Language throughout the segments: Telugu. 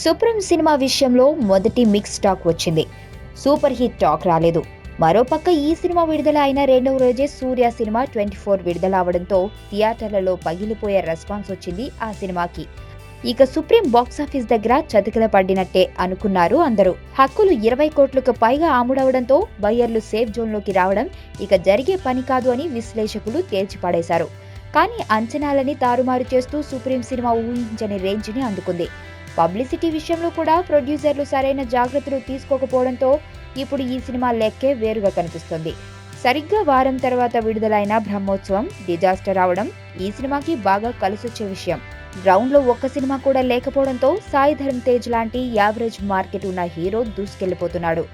సుప్రీం సినిమా విషయంలో మొదటి మిక్స్ టాక్ వచ్చింది. సూపర్ హిట్ టాక్ రాలేదు. మరోపక్క ఈ సినిమా విడుదల అయిన రెండవ రోజే సూర్య సినిమా 24 విడుదల అవడంతో థియేటర్లలో పగిలిపోయే రెస్పాన్స్ వచ్చింది ఆ సినిమాకి. ఇక సుప్రీం బాక్సాఫీస్ దగ్గర చతికిల పడినట్టే అనుకున్నారు అందరూ. హక్కులు 20 కోట్లకు పైగా ఆముడవడంతో బయ్యర్లు సేఫ్ జోన్లోకి రావడం ఇక జరిగే పని కాదు అని విశ్లేషకులు తేల్చిపడేశారు. కానీ అంచనాలని తారుమారు చేస్తూ సుప్రీం సినిమా ఊహించని రేంజ్ని అందుకుంది. పబ్లిసిటీ విషయంలో కూడా ప్రొడ్యూసర్లు సరైన జాగ్రత్తలు తీసుకోకపోవడంతో ఇప్పుడు ఈ సినిమా లెక్కే వేరుగా కనిపిస్తుంది. సరిగ్గా వారం తర్వాత విడుదలైన బ్రహ్మోత్సవం డిజాస్టర్ అవడం ఈ సినిమాకి బాగా కలిసొచ్చే విషయం. గ్రౌండ్ లో ఒక్క సినిమా కూడా లేకపోవడంతో సాయి ధరమ్ తేజ్ లాంటి యావరేజ్ మార్కెట్ ఉన్న హీరో దూసుకెళ్లిపోతున్నాడు.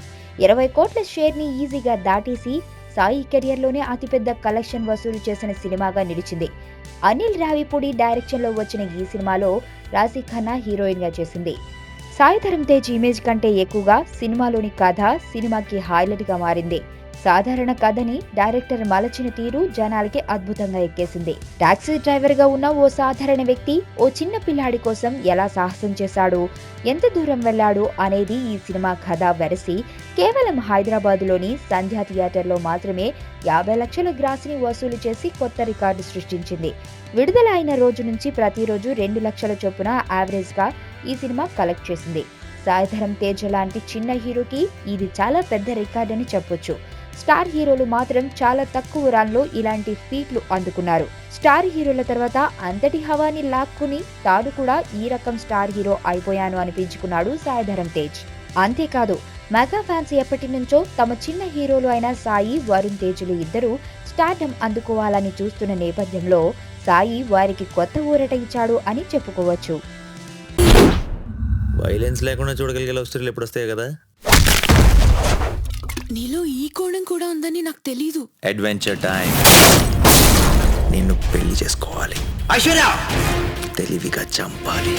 20 కోట్ల షేర్ ని ఈజీగా దాటేసి సాయి కెరియర్లోనే అతిపెద్ద కలెక్షన్ వసూలు చేసిన సినిమాగా నిలిచింది. అనిల్ రావిపూడి డైరెక్షన్ లో వచ్చిన ఈ సినిమాలో రాశి ఖన్నా హీరోయిన్ గా చేసింది. సాయి ధరమ్ తేజ్ ఇమేజ్ కంటే ఎక్కువగా సినిమాలోని కథ సినిమాకి హైలైట్ గా మారింది. సాధారణ కథని డైరెక్టర్ మలచిన తీరు జనాలకి అద్భుతంగా ఎక్కేసింది. టాక్సీ డ్రైవర్ గా ఉన్న ఓ సాధారణ వ్యక్తి ఓ చిన్న పిల్లాడి కోసం ఎలా సాహసం చేశాడు, ఎంత దూరం వెళ్లాడు అనేది ఈ సినిమా కథ వెరసి కేవలం హైదరాబాద్ లోని సంధ్యా థియేటర్ లో మాత్రమే 50 లక్షల గ్రాస్ ని వసూలు చేసి కొత్త రికార్డు సృష్టించింది. విడుదల అయిన రోజు నుంచి ప్రతిరోజు 2 లక్షల చొప్పున యావరేజ్ గా ఈ సినిమా కలెక్ట్ చేసింది. సాయి ధరమ్ తేజ్ లాంటి చిన్న హీరోకి ఇది చాలా పెద్ద రికార్డ్ అని చెప్పొచ్చు. స్టార్ హీరోలు మాత్రం చాలా తక్కువ రన్లో ఇలాంటి ఫీట్లు అందుకున్నారు. స్టార్ హీరోల తర్వాత అంతటి హవాని లాక్కుని తాను కూడా ఈ రకం స్టార్ హీరో అయిపోయాను అనిపించుకున్నాడు సాయి ధరమ్ తేజ్. అంతేకాదు మెగా ఫ్యాన్స్ ఎప్పటి నుంచో తమ చిన్న హీరోలు అయిన సాయి, వరుణ్ తేజులు ఇద్దరు స్టార్డమ్ అందుకోవాలని చూస్తున్న నేపథ్యంలో సాయి వారికి కొత్త ఊరట ఇచ్చాడు అని చెప్పుకోవచ్చు. వైలెన్స్ లేకుండా చూడగలిగే లవ్ స్టోరీలు ఎప్పుడు వస్తాయి కదా. నీలో ఈ కోణం కూడా ఉందని నాకు తెలీదు. Adventure time. నిన్ను పెళ్లి చేసుకోవాలి, ఐశ్వర్య తెలివిగా చంపాలి.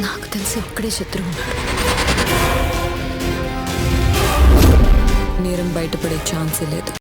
నాకు తెలిసి ఒక్కడే శత్రువు ఉన్నాడు. నేరం బయటపడే ఛాన్సే లేదు.